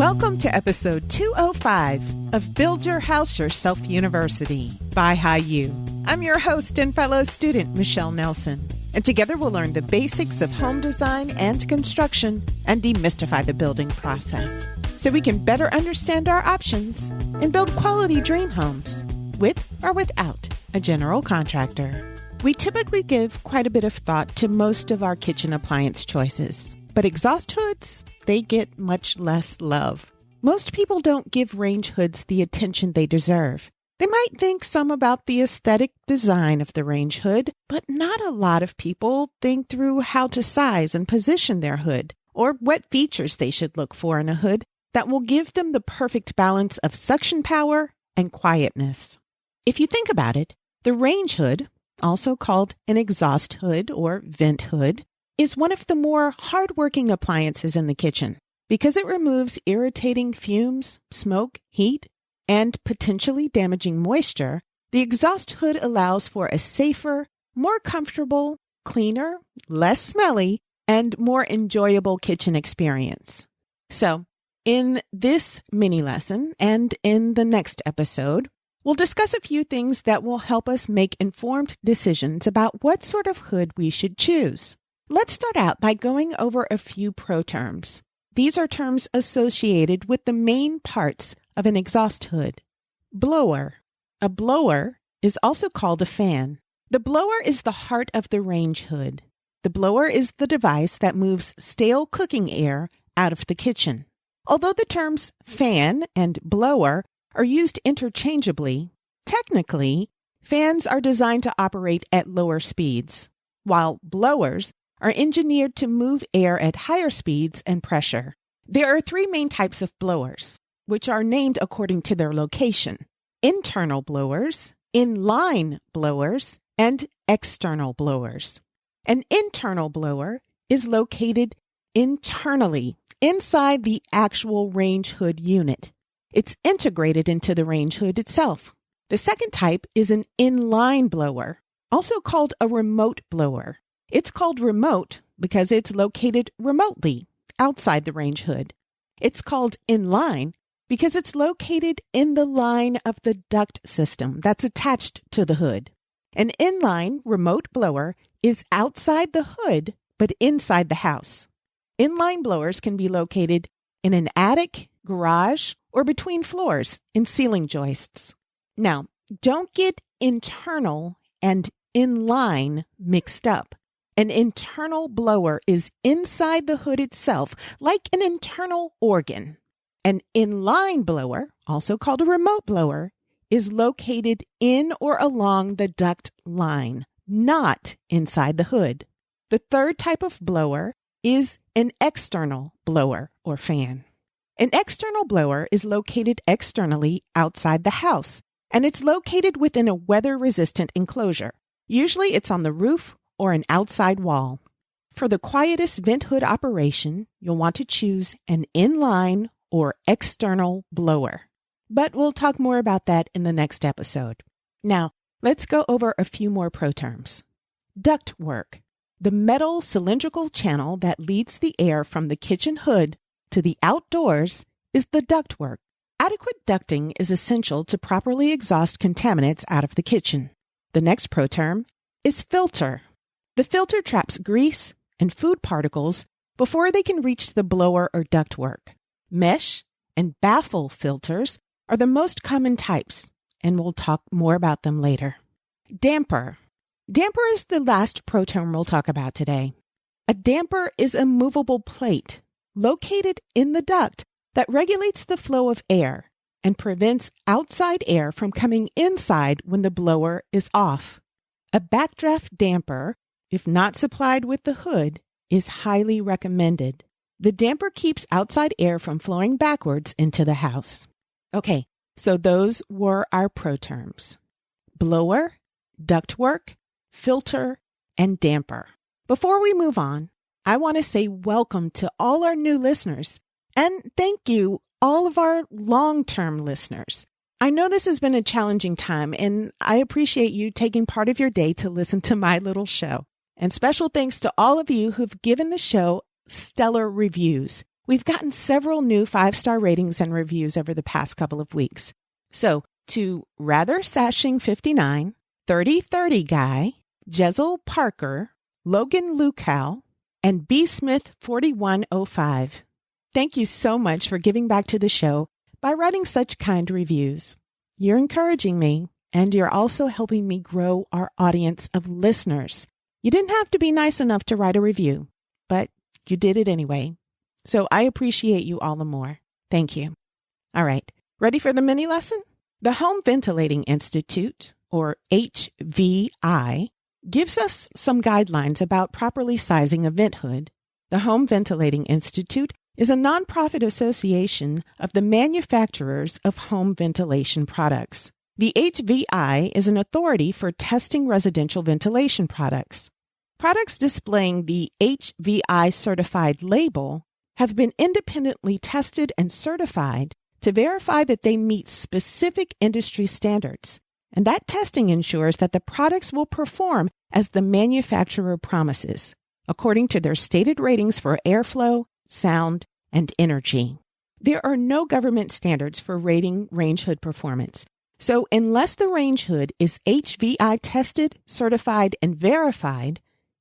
Welcome to episode 205 of Build Your House Yourself University by BYHYU. I'm your host and fellow student, Michelle Nelson, and together we'll learn the basics of home design and construction and demystify the building process so we can better understand our options and build quality dream homes with or without a general contractor. We typically give quite a bit of thought to most of our kitchen appliance choices, but exhaust hoods, they get much less love. Most people don't give range hoods the attention they deserve. They might think some about the aesthetic design of the range hood, but not a lot of people think through how to size and position their hood, or what features they should look for in a hood that will give them the perfect balance of suction power and quietness. If you think about it, the range hood, also called an exhaust hood or vent hood, is one of the more hardworking appliances in the kitchen because it removes irritating fumes, smoke, heat, and potentially damaging moisture. The exhaust hood allows for a safer, more comfortable, cleaner, less smelly, and more enjoyable kitchen experience. So, in this mini lesson and in the next episode, we'll discuss a few things that will help us make informed decisions about what sort of hood we should choose. Let's start out by going over a few pro terms. These are terms associated with the main parts of an exhaust hood. Blower. A blower is also called a fan. The blower is the heart of the range hood. The blower is the device that moves stale cooking air out of the kitchen. Although the terms fan and blower are used interchangeably, technically, fans are designed to operate at lower speeds, while blowers are engineered to move air at higher speeds and pressure. There are three main types of blowers, which are named according to their location: internal blowers, inline blowers, and external blowers. An internal blower is located internally inside the actual range hood unit. It's integrated into the range hood itself. The second type is an inline blower, also called a remote blower. It's called remote because it's located remotely outside the range hood. It's called inline because it's located in the line of the duct system that's attached to the hood. An inline remote blower is outside the hood but inside the house. Inline blowers can be located in an attic, garage, or between floors in ceiling joists. Now, don't get internal and inline mixed up. An internal blower is inside the hood itself, like an internal organ. An inline blower, also called a remote blower, is located in or along the duct line, not inside the hood. The third type of blower is an external blower or fan. An external blower is located externally outside the house, and it's located within a weather-resistant enclosure. Usually it's on the roof or an outside wall. For the quietest vent hood operation, you'll want to choose an inline or external blower. But we'll talk more about that in the next episode. Now, let's go over a few more pro terms. Ductwork. The metal cylindrical channel that leads the air from the kitchen hood to the outdoors is the ductwork. Adequate ducting is essential to properly exhaust contaminants out of the kitchen. The next pro term is filter. The filter traps grease and food particles before they can reach the blower or ductwork. Mesh and baffle filters are the most common types, and we'll talk more about them later. Damper. Damper is the last pro term we'll talk about today. A damper is a movable plate located in the duct that regulates the flow of air and prevents outside air from coming inside when the blower is off. A backdraft damper, if not supplied with the hood, is highly recommended. The damper keeps outside air from flowing backwards into the house. Okay, so those were our pro terms: blower, ductwork, filter, and damper. Before we move on, I want to say welcome to all our new listeners, and thank you, all of our long-term listeners. I know this has been a challenging time, and I appreciate you taking part of your day to listen to my little show. And special thanks to all of you who've given the show stellar reviews. We've gotten several new 5-star ratings and reviews over the past couple of weeks. So, to Rather Sashing 59, 3030 Guy, Jezel Parker, Logan Lukow, and B. Smith 4105. Thank you so much for giving back to the show by writing such kind reviews. You're encouraging me, and you're also helping me grow our audience of listeners. You didn't have to be nice enough to write a review, but you did it anyway. So I appreciate you all the more. Thank you. All right, ready for the mini lesson? The Home Ventilating Institute, or HVI, gives us some guidelines about properly sizing a vent hood. The Home Ventilating Institute is a nonprofit association of the manufacturers of home ventilation products. The HVI is an authority for testing residential ventilation products. Products displaying the HVI certified label have been independently tested and certified to verify that they meet specific industry standards. And that testing ensures that the products will perform as the manufacturer promises, according to their stated ratings for airflow, sound, and energy. There are no government standards for rating range hood performance. So unless the range hood is HVI tested, certified, and verified,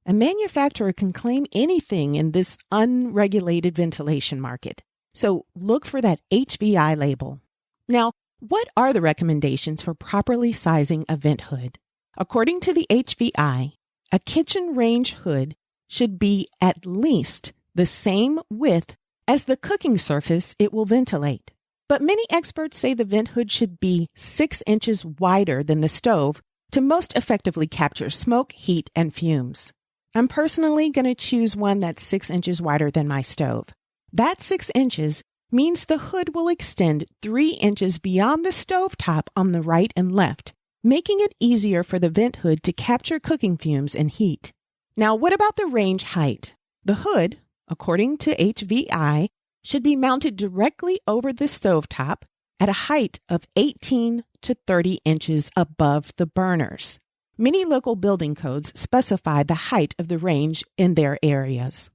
a manufacturer can claim anything in this unregulated ventilation market. So look for that HVI label. Now, what are the recommendations for properly sizing a vent hood? According to the HVI, a kitchen range hood should be at least the same width as the cooking surface it will ventilate. But many experts say the vent hood should be 6 inches wider than the stove to most effectively capture smoke, heat, and fumes. I'm personally going to choose one that's 6 inches wider than my stove. That 6 inches means the hood will extend 3 inches beyond the stovetop on the right and left, making it easier for the vent hood to capture cooking fumes and heat. Now, what about the range height? The hood, according to HVI, should be mounted directly over the stovetop at a height of 18 to 30 inches above the burners. Many local building codes specify the height of the range in their areas.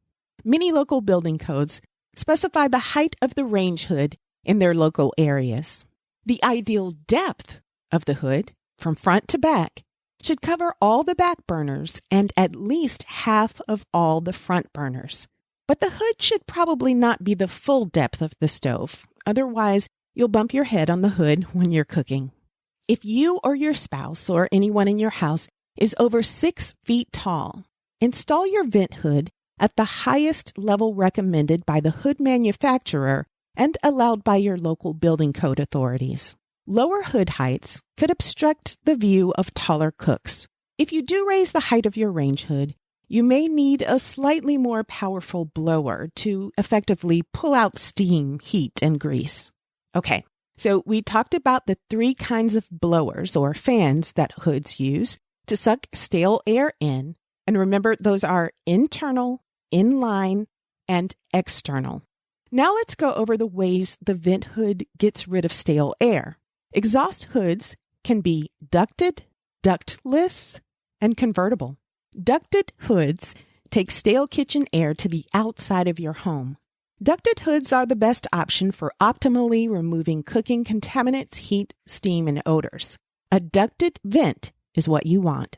Many local building codes specify the height of the range hood in their local areas. The ideal depth of the hood, from front to back, should cover all the back burners and at least half of all the front burners. But the hood should probably not be the full depth of the stove. Otherwise, you'll bump your head on the hood when you're cooking. If you or your spouse or anyone in your house is over 6 feet tall, install your vent hood at the highest level recommended by the hood manufacturer and allowed by your local building code authorities. Lower hood heights could obstruct the view of taller cooks. If you do raise the height of your range hood, you may need a slightly more powerful blower to effectively pull out steam, heat, and grease. Okay, so we talked about the 3 kinds of blowers or fans that hoods use to suck stale air in. And remember, those are internal, inline, and external. Now let's go over the ways the vent hood gets rid of stale air. Exhaust hoods can be ducted, ductless, and convertible. Ducted hoods take stale kitchen air to the outside of your home. Ducted hoods are the best option for optimally removing cooking contaminants, heat, steam, and odors. A ducted vent is what you want.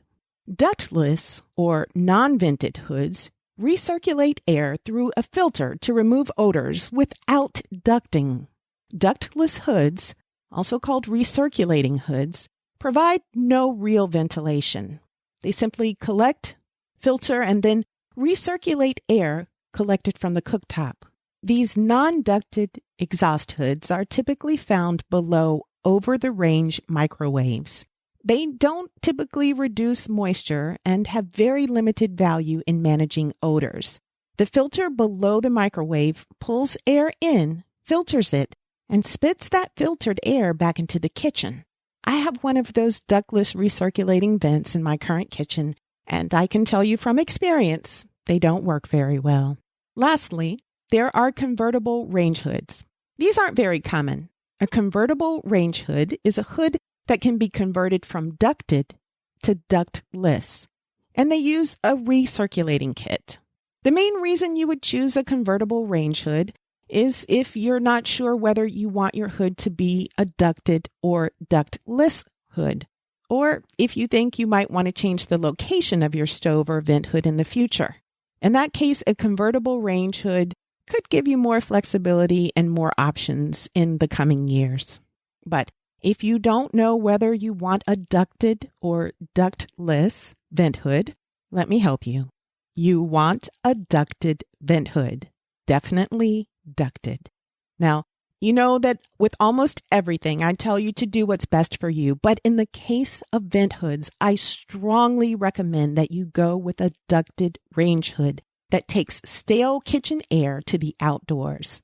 Ductless or non-vented hoods recirculate air through a filter to remove odors without ducting. Ductless hoods, also called recirculating hoods, provide no real ventilation. They simply collect, filter, and then recirculate air collected from the cooktop. These non-ducted exhaust hoods are typically found below over-the-range microwaves. They don't typically reduce moisture and have very limited value in managing odors. The filter below the microwave pulls air in, filters it, and spits that filtered air back into the kitchen. I have one of those ductless recirculating vents in my current kitchen, and I can tell you from experience, they don't work very well. Lastly, there are convertible range hoods. These aren't very common. A convertible range hood is a hood that can be converted from ducted to ductless, and they use a recirculating kit. The main reason you would choose a convertible range hood is if you're not sure whether you want your hood to be a ducted or ductless hood, or if you think you might want to change the location of your stove or vent hood in the future. In that case, a convertible range hood could give you more flexibility and more options in the coming years. But if you don't know whether you want a ducted or ductless vent hood, let me help you. You want a ducted vent hood. Definitely ducted. Now, you know that with almost everything, I tell you to do what's best for you. But in the case of vent hoods, I strongly recommend that you go with a ducted range hood that takes stale kitchen air to the outdoors.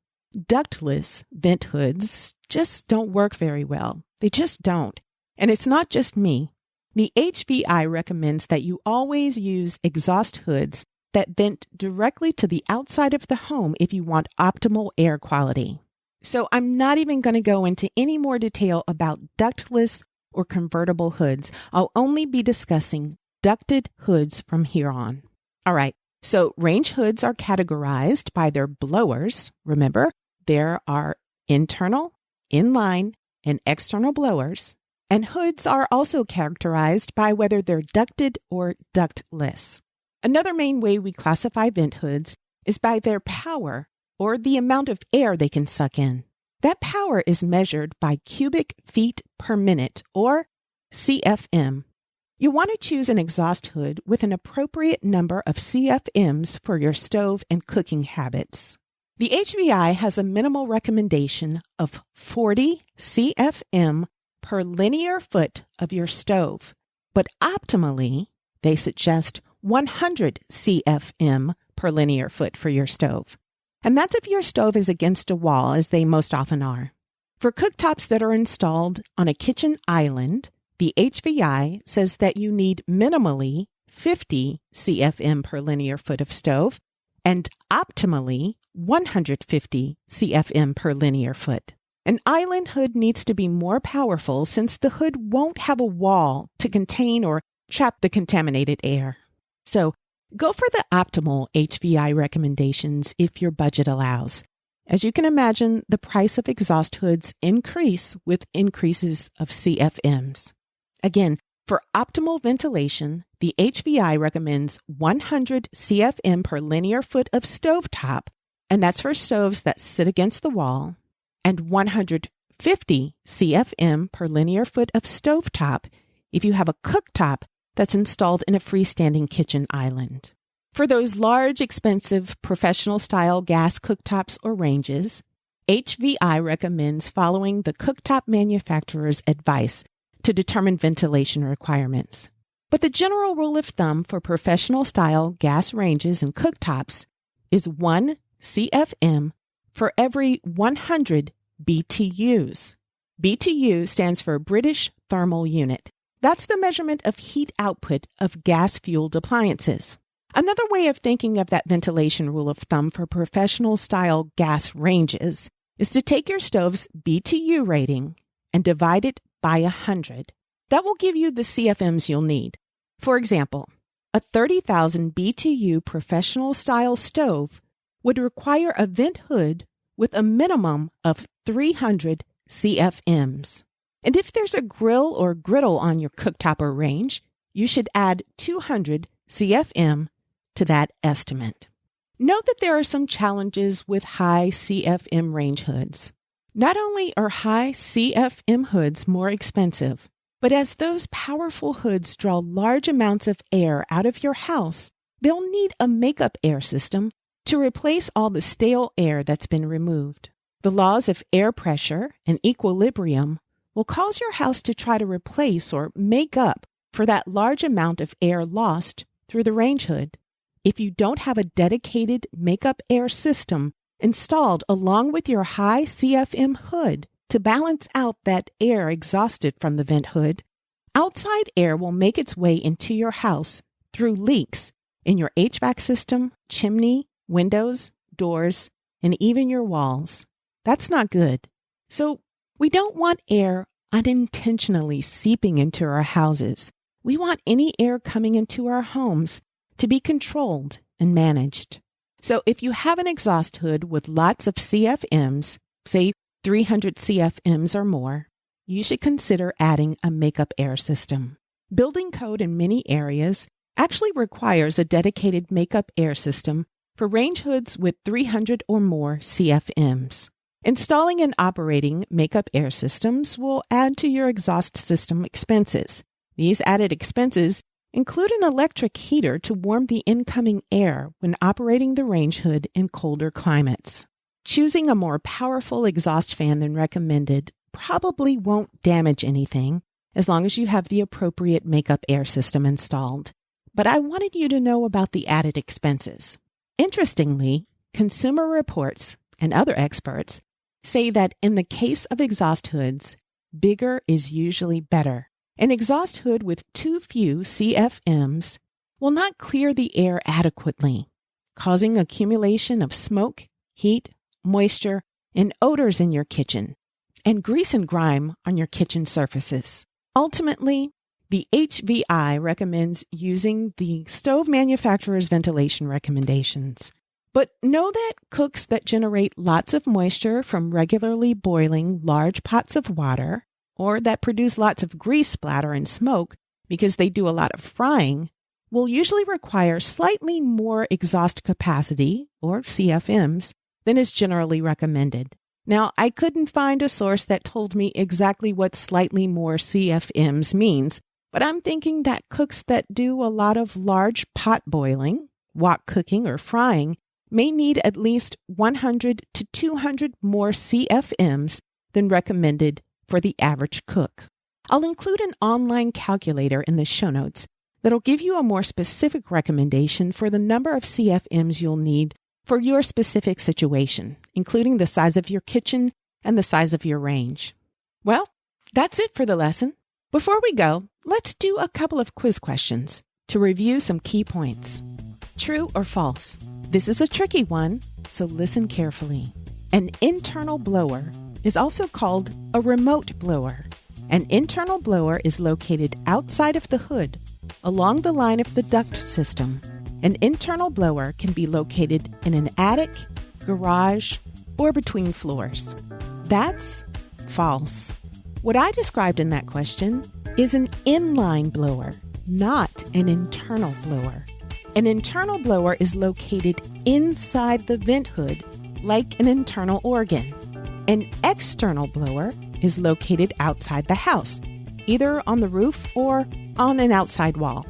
Ductless vent hoods just don't work very well. They just don't. And it's not just me. The HVI recommends that you always use exhaust hoods that vent directly to the outside of the home if you want optimal air quality. So I'm not even going to go into any more detail about ductless or convertible hoods. I'll only be discussing ducted hoods from here on. All right. So range hoods are categorized by their blowers. Remember, there are internal, inline, and external blowers. And hoods are also characterized by whether they're ducted or ductless. Another main way we classify vent hoods is by their power, or the amount of air they can suck in. That power is measured by cubic feet per minute, or CFM. You want to choose an exhaust hood with an appropriate number of CFMs for your stove and cooking habits. The HVI has a minimal recommendation of 40 CFM per linear foot of your stove, but optimally, they suggest 100 CFM per linear foot for your stove. And that's if your stove is against a wall, as they most often are. For cooktops that are installed on a kitchen island, the HVI says that you need minimally 50 CFM per linear foot of stove and optimally 150 CFM per linear foot. An island hood needs to be more powerful since the hood won't have a wall to contain or trap the contaminated air. So go for the optimal HVI recommendations if your budget allows. As you can imagine, the price of exhaust hoods increase with increases of CFMs. Again, for optimal ventilation, the HVI recommends 100 CFM per linear foot of stovetop, and that's for stoves that sit against the wall, and 150 CFM per linear foot of stovetop if you have a cooktop that's installed in a freestanding kitchen island. For those large, expensive, professional-style gas cooktops or ranges, HVI recommends following the cooktop manufacturer's advice to determine ventilation requirements. But the general rule of thumb for professional-style gas ranges and cooktops is 1 CFM for every 100 BTUs. BTU stands for British Thermal Unit. That's the measurement of heat output of gas-fueled appliances. Another way of thinking of that ventilation rule of thumb for professional-style gas ranges is to take your stove's BTU rating and divide it by 100. That will give you the CFMs you'll need. For example, a 30,000 BTU professional-style stove would require a vent hood with a minimum of 300 CFMs. And if there's a grill or griddle on your cooktop or range, you should add 200 CFM to that estimate. Note that there are some challenges with high CFM range hoods. Not only are high CFM hoods more expensive, but as those powerful hoods draw large amounts of air out of your house, they'll need a makeup air system to replace all the stale air that's been removed. The laws of air pressure and equilibrium will cause your house to try to replace or make up for that large amount of air lost through the range hood. If you don't have a dedicated makeup air system installed along with your high CFM hood to balance out that air exhausted from the vent hood, outside air will make its way into your house through leaks in your HVAC system, chimney, windows, doors, and even your walls. That's not good. So we don't want air unintentionally seeping into our houses. We want any air coming into our homes to be controlled and managed. So if you have an exhaust hood with lots of CFMs, say 300 CFMs or more, you should consider adding a makeup air system. Building code in many areas actually requires a dedicated makeup air system for range hoods with 300 or more CFMs. Installing and operating makeup air systems will add to your exhaust system expenses. These added expenses include an electric heater to warm the incoming air when operating the range hood in colder climates. Choosing a more powerful exhaust fan than recommended probably won't damage anything as long as you have the appropriate makeup air system installed. But I wanted you to know about the added expenses. Interestingly, Consumer Reports and other experts say that in the case of exhaust hoods, bigger is usually better. An exhaust hood with too few CFMs will not clear the air adequately, causing accumulation of smoke, heat, moisture, and odors in your kitchen, and grease and grime on your kitchen surfaces. Ultimately, the HVI recommends using the stove manufacturer's ventilation recommendations. But know that cooks that generate lots of moisture from regularly boiling large pots of water, or that produce lots of grease splatter and smoke because they do a lot of frying, will usually require slightly more exhaust capacity, or CFMs, than is generally recommended. Now, I couldn't find a source that told me exactly what slightly more CFMs means, but I'm thinking that cooks that do a lot of large pot boiling, wok cooking, or frying may need at least 100 to 200 more CFMs than recommended for the average cook. I'll include an online calculator in the show notes that'll give you a more specific recommendation for the number of CFMs you'll need for your specific situation, including the size of your kitchen and the size of your range. Well, that's it for the lesson. Before we go, let's do a couple of quiz questions to review some key points. True or false? This is a tricky one, so listen carefully. An internal blower is also called a remote blower. An internal blower is located outside of the hood, along the line of the duct system. An internal blower can be located in an attic, garage, or between floors. That's false. What I described in that question is an inline blower, not an internal blower. An internal blower is located inside the vent hood, like an internal organ. An external blower is located outside the house, either on the roof or on an outside wall.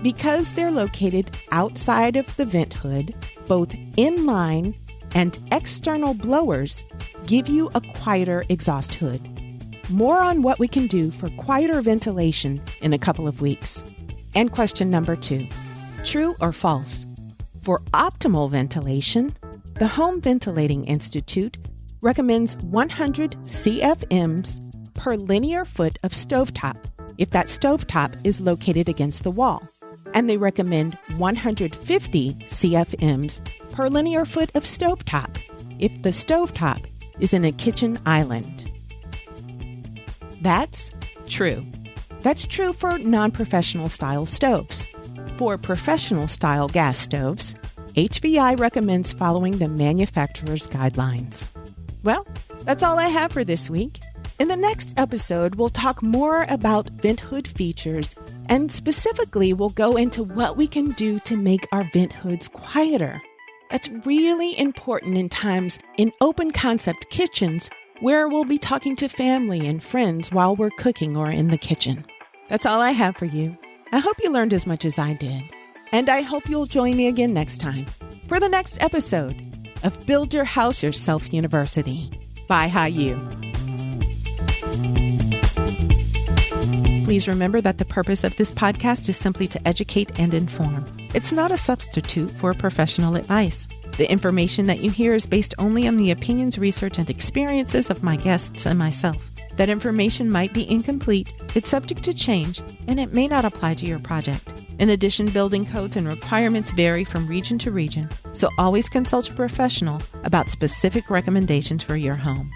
Because they're located outside of the vent hood, both inline and external blowers give you a quieter exhaust hood. More on what we can do for quieter ventilation in a couple of weeks. And question number 2. True or false? For optimal ventilation, the Home Ventilating Institute recommends 100 CFMs per linear foot of stovetop if that stovetop is located against the wall. And they recommend 150 CFMs per linear foot of stovetop if the stovetop is in a kitchen island. That's true. That's true for non-professional style stoves. For professional style gas stoves, HVI recommends following the manufacturer's guidelines. Well, that's all I have for this week. In the next episode, we'll talk more about vent hood features, and specifically we'll go into what we can do to make our vent hoods quieter. That's really important in times in open concept kitchens where we'll be talking to family and friends while we're cooking or in the kitchen. That's all I have for you. I hope you learned as much as I did. And I hope you'll join me again next time for the next episode of Build Your House Yourself University. BYHYU. Please remember that the purpose of this podcast is simply to educate and inform. It's not a substitute for professional advice. The information that you hear is based only on the opinions, research, and experiences of my guests and myself. That information might be incomplete, it's subject to change, and it may not apply to your project. In addition, building codes and requirements vary from region to region, so always consult a professional about specific recommendations for your home.